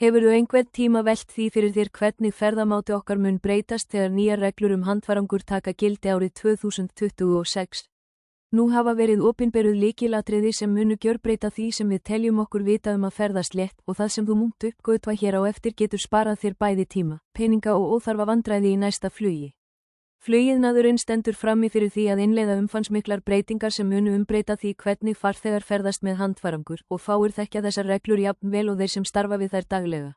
Hefurðu einhvern tíma velt því fyrir þér hvernig ferðamáti okkar mun breytast þegar nýjar reglur handfarangur taka gildi árið 2026? Nú hafa verið opinberuð lykilatriði sem munu gjörbreyta því sem við teljum okkur vita að ferðast létt og það sem þú munt uppgötva hér á eftir getur sparað þér bæði tíma, peninga og óþarfa vandræði í næsta flugi. Flugiðnaðurinn stendur frammi fyrir því að innleiða umfangsmiklar breytingar sem munu umbreyta því hvernig farþegar ferðast með handfarangur og fáir þekkja þessar reglur jafn vel og þeir sem starfa við þær daglega.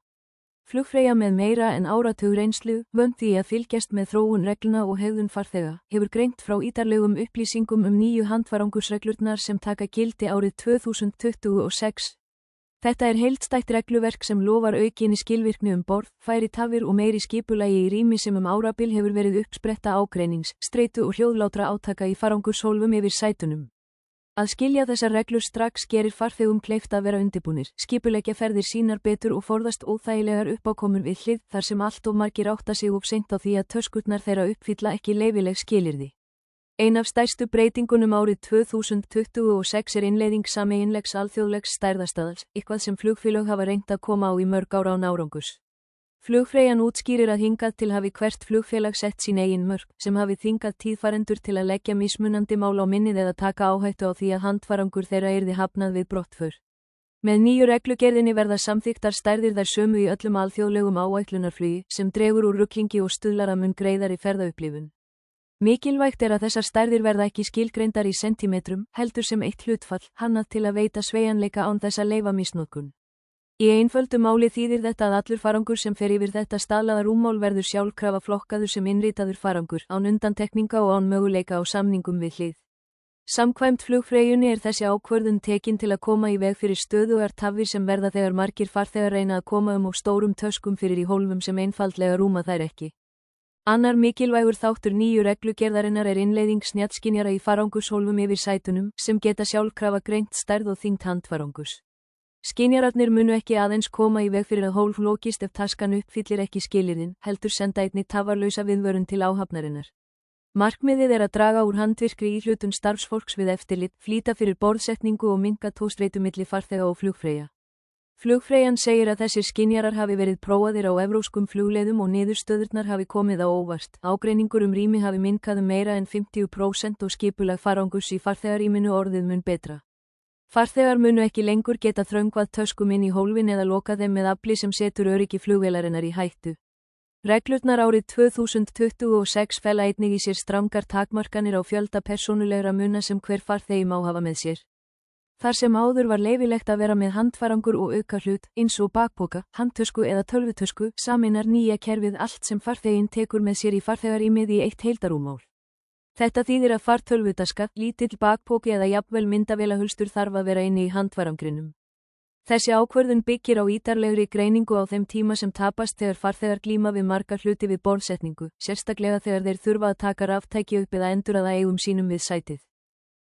Flugfreyja með meira en áratug reynslu, vön því að fylgjast með þróun regluna og hegðun farþega, hefur greint frá ítarlegum upplýsingum nýju handfarangursreglurnar sem taka gildi árið 2026. Þetta heildstætt regluverk sem lofar aukinni skilvirkni borð, færi tafir og meiri skipulagi í rými sem árabil hefur verið uppspretta ágreinings, streitu og hljóðlátra átaka í farangurshólfum yfir sætunum. Að skilja þessar reglur strax gerir farþegum kleift að vera undirbúnir, skipuleggja ferðir sínar betur og forðast óþægilegar uppákomur við hlið þar sem allt of margir átta sig seint á því að töskurnar þeirra uppfylla ekki leyfileg skilyrði. Ein af stærstu breytingunum árið 2026 innleiðing sameiginlegs alþjóðlegs stærðarstaðals, eitthvað sem flugfélög hafa reynt að koma á í mörg ára án árangurs. Flugfreyjan útskýrir að hingað til hafi hvert flugfélag sett sín eigin mörk, sem hafi þingað tíðfarendur til að leggja mismunandi mál á minnið eða taka áhættu á því að handfarangur þeirra yrði hafnað við brottför. Með nýju reglugerðinni verða samþykktar stærðir þær sömu í öllum alþjóðlegum áætlunarflugi, sem dregur úr ruglingi og stuðlar að mun greiðari ferðaupplifun. Mikilvægt að þessar stærðir verða ekki skilgreindar í sentimetrum, heldur sem eitt hlutfall, hannað til að veita sveigjanleika án þess að leyfa misnotkun. Í einföldu máli þýðir þetta að allur farangur sem fer yfir þetta staðlaða rúmmál verður sjálfkrafa flokkaður sem innritaður farangur, án undantekninga og án möguleika á samningum við hlið. Samkvæmt flugfreyjunni þessi ákvörðun tekin til að koma í veg fyrir stöðugar tafir sem verða þegar margir farþegar reyna að koma og stórum töskum fyrir í hólfum sem einfaldlega rúma þær ekki. Annar mikilvægur þáttur nýju reglugerðarinnar innleiðing snjallskynjara í farangurshólfum yfir sætunum, sem geta sjálfkrafa greint stærð og þyngd handfarangurs. Skynjararnir munu ekki aðeins koma í veg fyrir að hólf lokist ef taskan uppfyllir ekki skilyrðin, heldur senda einnig tafarlausa viðvörun til áhafnarinnar. Markmiðið að draga úr handvirkri íhlutun starfsfólks við eftirlit, flýta fyrir borðsetningu og minnka togstreitu milli farþega og flugfreyja. Flugfreyjan segir að þessir skynjarar hafi verið prófaðir á evrópskum flugleiðum og niðurstöðurnar hafi komið á óvart. Ágreiningur rými hafi minnkað meira en 50% og skipulag farangurs í farþegarýminu orðið mun betra. Farþegar munu ekki lengur geta þröngvað töskum inn í hólfin eða loka þeim með afli sem setur öryggi flugvélarinnar í hættu. Reglurnar árið 2026 fela einnig í sér strangar takmarkanir á fjölda persónulegra muna sem hver farþegi má hafa með sér. Þar sem áður var leyfilegt að vera með handfarangur og aukahlut, eins og bakpoka, handtösku eða tölvutösku, sameinar nýja kerfið allt sem farþeginn tekur með sér í farþegarýmið í eitt heildarrúmmál. Þetta þýðir að fartölvutaska, lítill bakpoki eða jafnvel myndavélahulstur þarf að vera inni í handfarangrinum. Þessi ákvörðun byggir á ítarlegri greiningu á þeim tíma sem tapast þegar farþegar glíma við marga hluti við borðsetningu, sérstaklega þegar þeir þurfa að taka raftæki upp eða enduraða eigum sínum við sætið.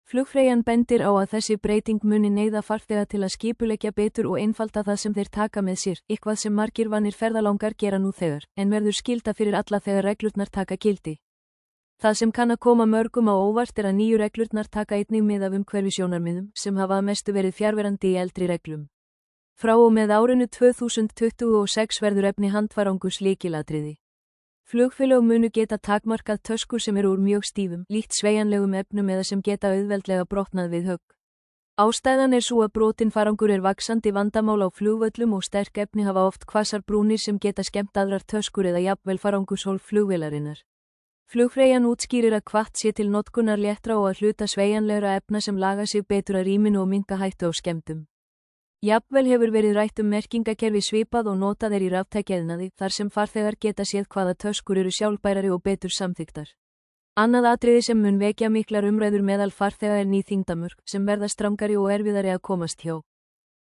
Flugfreyjan bendir á að þessi breyting muni neyða farþega til að skipuleggja betur og einfalda það sem þeir taka með sér, eitthvað sem margir vanir ferðalangar gera nú þegar, en verður skylda fyrir alla þegar reglurnar taka gildi. Það sem kann að koma mörgum á óvart að nýju reglurnar taka einnig mið af umhverfissjónarmiðum, sem hafa að mestu verið fjarverandi í eldri reglum. Frá og með árinu 2026 verður efni handfarangurs lykilatriði. Flugfélög munu geta takmarkað töskur sem úr mjög stífum, lítt sveigjanlegum efnum eða sem geta auðveldlega brotnað við högg. Ástæðan sú að brotinn farangur vaxandi vandamál á flugvöllum og sterk efni hafa oft hvassar brúnir sem geta skemmt aðrar töskur eða jafnvel farangurshólf flugvélarinnar. Flugfreyjan útskýrir að hvatt sé til notkunar léttra og að hluta sveigjanlegra efna sem laga sig betur að rýminu og minnka hættu á skemmdum. Jafnvel hefur verið rætt merkingakerfi svipað og notað í raftækjaiðnaði, þar sem farþegar geta séð hvaða töskur eru sjálfbærari og betur samþykktar. Annað atriði sem mun vekja miklar umræður meðal farþega ný þyngdarmörk, sem verða strangari og erfiðari að komast hjá.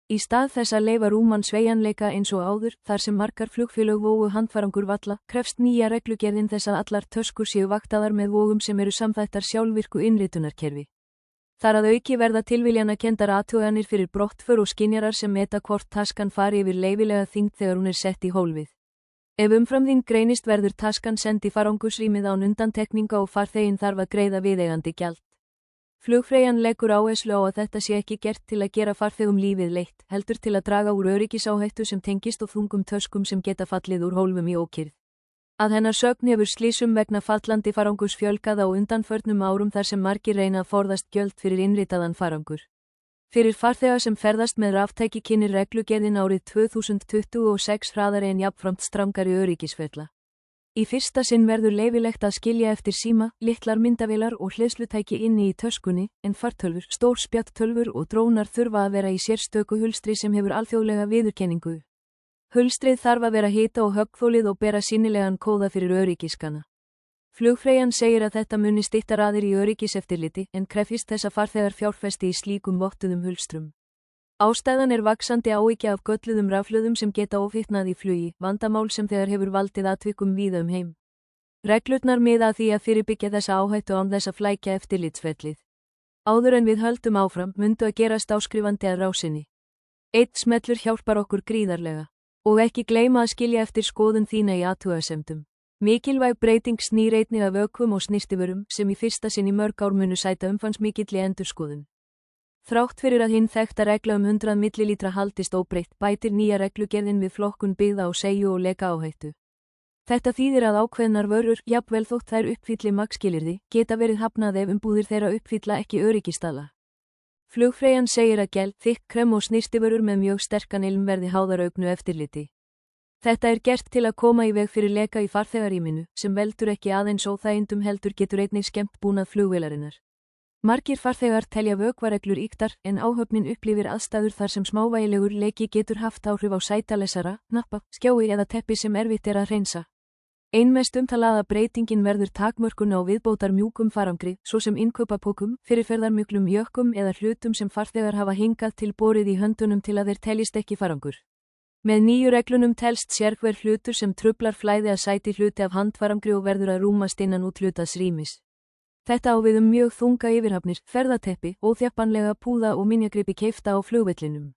Í stað þess að leyfa rúman sveigjanleika eins og áður, þar sem margar flugfélög vógu handfarangur valla, krefst nýja reglugerðin þess að allar töskur séu vaktaðar með vógum sem eru samþættar sjálfvirku innritunarkerfi. Þar að auki verða tilviljanakenndar athuganir fyrir brottför og skynjarar sem meta hvort taskan fari yfir leyfilega þyngd þegar hún sett í hólfið. Ef umframþyngd greinist verður taskan send í farangursrýmið án undantekninga og farþeginn þarf að greiða viðeigandi gjald. Flugfreyjan leggur áherslu á að þetta sé ekki gert til að gera farþegum lífið leitt, heldur til að draga úr öryggisáhættu sem tengist og þungum töskum sem geta fallið úr hólfum í ókyrrð. Að hennar sögn hefur slysum vegna fallandi farangurs fjölgað á undanförnum árum þar sem margir reyna að forðast gjöld fyrir innritaðan farangur. Fyrir farþega sem ferðast með raftæki kynnir reglugerðin árið 2026 hraðari en jafnframt strangari öryggisferla. Í fyrsta sinn verður leyfilegt að skilja eftir síma, litlar myndavélar og hleðslutæki inni í töskunni, en fartölvur, stór spjaldtölvur og drónar þurfa að vera í sérstöku hulstri sem hefur alþjóðlega viðurkenningu. Hulstrið þarf að vera hita og höggþólið og bera sýnilegan kóða fyrir öryggiskana. Flugfreyjan segir að þetta muni stytta raðir í öryggiseftirliti en krefjist þess að farþegar fjárfesti í slíkum vottuðum hulstrum. Ástæðan er vaxandi áhyggja af gölluðum rafhlöðum sem geta ofhitnað í flugi, vandamál sem þegar hefur valdið atvikum víða heim. Reglurnar miða að því að fyrirbyggja þessa áhættu án þess að flækja eftirlitsferlið. Áður en við höldum áfram mundu að gerast áskrifandi að rásinni. Eitt smellur hjálpar okkur gríðarlega. Og ekki gleyma að skilja eftir skoðun þína í athugasemdum. Mikilvæg breyting snýr einnig af vökvum og snyrtivörum sem í fyrsta sinn í mörg ár munu sæta umfangsmikilli endurskoðun. Þrátt fyrir að hinn þekkta regla 100 millilítra haldist óbreytt bætir nýja reglugerðin við flokkun byggða á seigju og leka áhættu. Þetta þýðir að ákveðnar vörur, jafnvel þótt þær uppfylli magsskilyrði, geta verið hafnað ef umbúðir þeirra uppfylla ekki öryggisstaðla. Flugfreyjan segir að gel, þykk krem og snyrtivörur með mjög sterkan ilm verði háðar auknu eftirliti. Þetta er gert til að koma í veg fyrir leka í farþegarýminu, sem veldur ekki aðeins óþægindum heldur getur einnig skemmt búnað flugvélarinnar. Margir farþegar telja vökvareglur ýktar en áhöfnin upplifir aðstæður þar sem smávægilegur leki getur haft áhrif á sætalesara, hnappa, skjái eða teppi sem erfitt er að hreinsa. Ein mest umtalaða breytingin verður takmörkun á viðbótar mjúkum farangri, svo sem innkaupapókum, fyrirferðarmiklum jökkum eða hlutum sem farþegar hafa hingað til borið í höndunum til að þeir teljist ekki farangur. Með nýju reglunum telst sérhver hlutur sem truflar flæði að sæti hluti af handfarangri og verður að rúmast innan úthlutaðs rýmis. Þetta á við mjög þunga yfirhafnir, ferðateppi, óþjappanlega púða og minjagripi keifta á flugvellinum.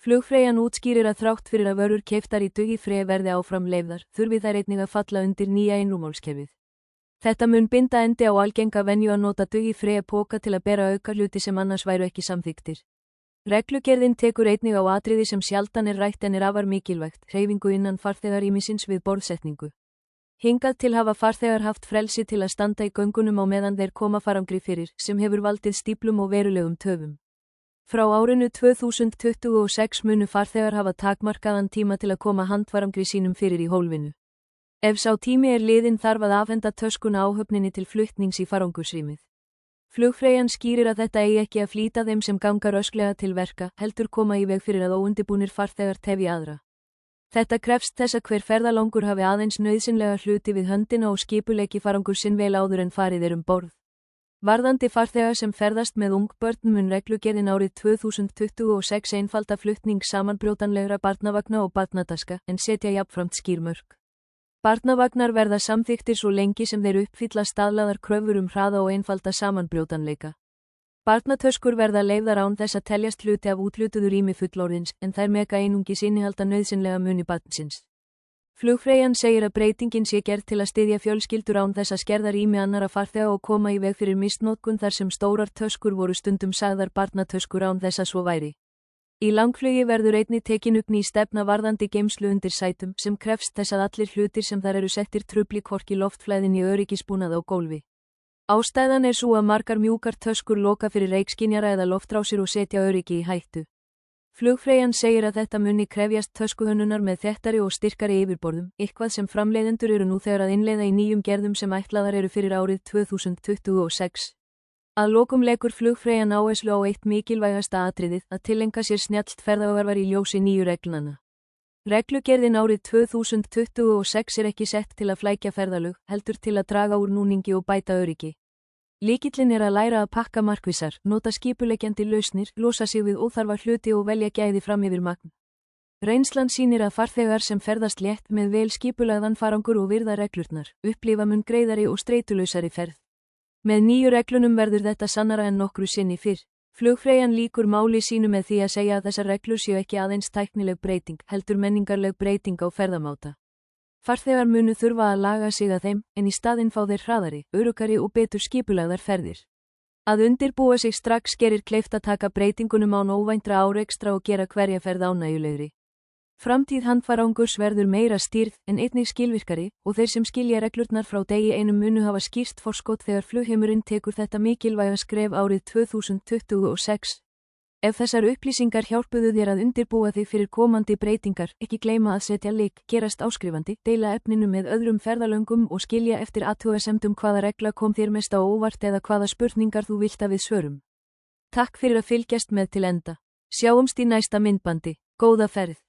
Flugfreyjan útskýrir að þrátt fyrir að vörur keiftar í dugifrei verði áfram leyfðar, þurfi þær einnig að falla undir nýja einrúmálskerfið. Þetta mun binda endi á algenga venju að nota dugifrei póka til að bera aukahluti sem annars væru ekki samþykktir. Reglugerðin tekur einnig á atriði sem sjaldan er rætt en er afar mikilvægt, hreyfingu innan farþegarýmisins við borðsetningu. Hingað til hafa farþegar haft frelsi til að standa í göngunum á meðan þeir koma farangri fyrir, sem hefur valdið stíplum og verulegum töfum. Frá árinu 2026 munu farþegar hafa takmarkaðan tíma til að koma handfarangri sínum fyrir í hólfinu. Ef sá tími er liðinn þarf að afhenda töskuna áhöfninni til flutnings í farangursrýmið. Flugfreyjan skýrir að þetta eigi ekki að flýta þeim sem ganga rösklega til verka, heldur koma í veg fyrir að óundibúnir farþegar tefi aðra. Þetta krefst þess að hver ferðalangur hafi aðeins nauðsynlega hluti við höndina og skipuleggi farangur sinn vel áður en farið borð. Varðandi farþega sem ferðast með ung börn mun reglugerðin árið 2026 einfalda flutning samanbrjótanlegra barnavagna og barnataska en setja jafnframt skýrmörk. Barnavagnar verða samþykktir svo lengi sem þeir uppfylla staðlaðar kröfur hraða og einfalda samanbrjótanleika. Barnatöskur verða leyfðar án þess að teljast hluti af útlutuðu rými fullorðins en þær mega einungis innihalda nauðsynlega muni barnsins. Flugfreyjan segir að breytingin sé gerð til að styðja fjölskyldur án þess að skerða rými annarra farþega og koma í veg fyrir misnotkun þar sem stórar töskur voru stundum sagðar barnatöskur án þess að svo væri. Í langflugi verður einnig tekin upp ný stefna varðandi geymslu undir sætum sem krefst þess að allir hlutir sem þar eru settir trufli hvorki loftflæðin í öryggisbúnað á gólfi. Ástæðan er svo að margar mjúkar töskur loka fyrir reykskynjara eða loftrásir og setja öryggi í hættu. Flugfreyjan segir að þetta muni krefjast töskuhönnunar með þéttari og styrkari yfirborðum, eitthvað sem framleiðendur eru nú þegar að innleiða í nýjum gerðum sem ætlaðar eru fyrir árið 2026. Að lokum leggur flugfreyjan áherslu á eitt mikilvægasta atriðið, að tileinka sér snjallt ferðavarvar í ljósi nýju reglnanna. Reglugerðin árið 2026 er ekki sett til að flækja ferðalög, heldur til að draga úr núningi og bæta öryggi. Lykillinn er að læra að pakka markvissar, nota skipuleggjandi lausnir, losa sig við óþarfa hluti og velja gæði fram yfir magn. Reynslan sýnir að farþegar sem ferðast létt með vel skipulagðan farangur og virða reglurnar, upplifa mun greiðari og streitulausari ferð. Með nýju reglunum verður þetta sannara en nokkru sinni fyrr. Flugfreyjan lýkur máli sínu með því að segja að þessar reglur séu ekki aðeins tæknileg breyting, heldur menningarleg breyting á ferðamáta. Farþegar munu þurfa að laga sig að þeim, en í staðinn fá þeir hraðari, öruggari og betur skipulagðar ferðir. Að undirbúa sig strax gerir kleift að taka breytingunum án óvæntra árekstra og gera hverja ferð ánægjulegri. Framtíð handfarangurs verður meira stýrð en einnig skilvirkari og þeir sem skilja reglurnar frá degi einum munu hafa skýrt forskot þegar flugheimurinn tekur þetta mikilvæga skref árið 2026. Ef þessar upplýsingar hjálpuðu þér að undirbúa þig fyrir komandi breytingar, ekki gleyma að setja like, gerast áskrifandi, deila efninu með öðrum ferðalöngum og skilja eftir athugasemdum hvaða regla kom þér mest á óvart eða hvaða spurningar þú vilt að við svörum. Takk fyrir að fylgjast með til enda. Sjáumst í næsta myndbandi. Góða ferð!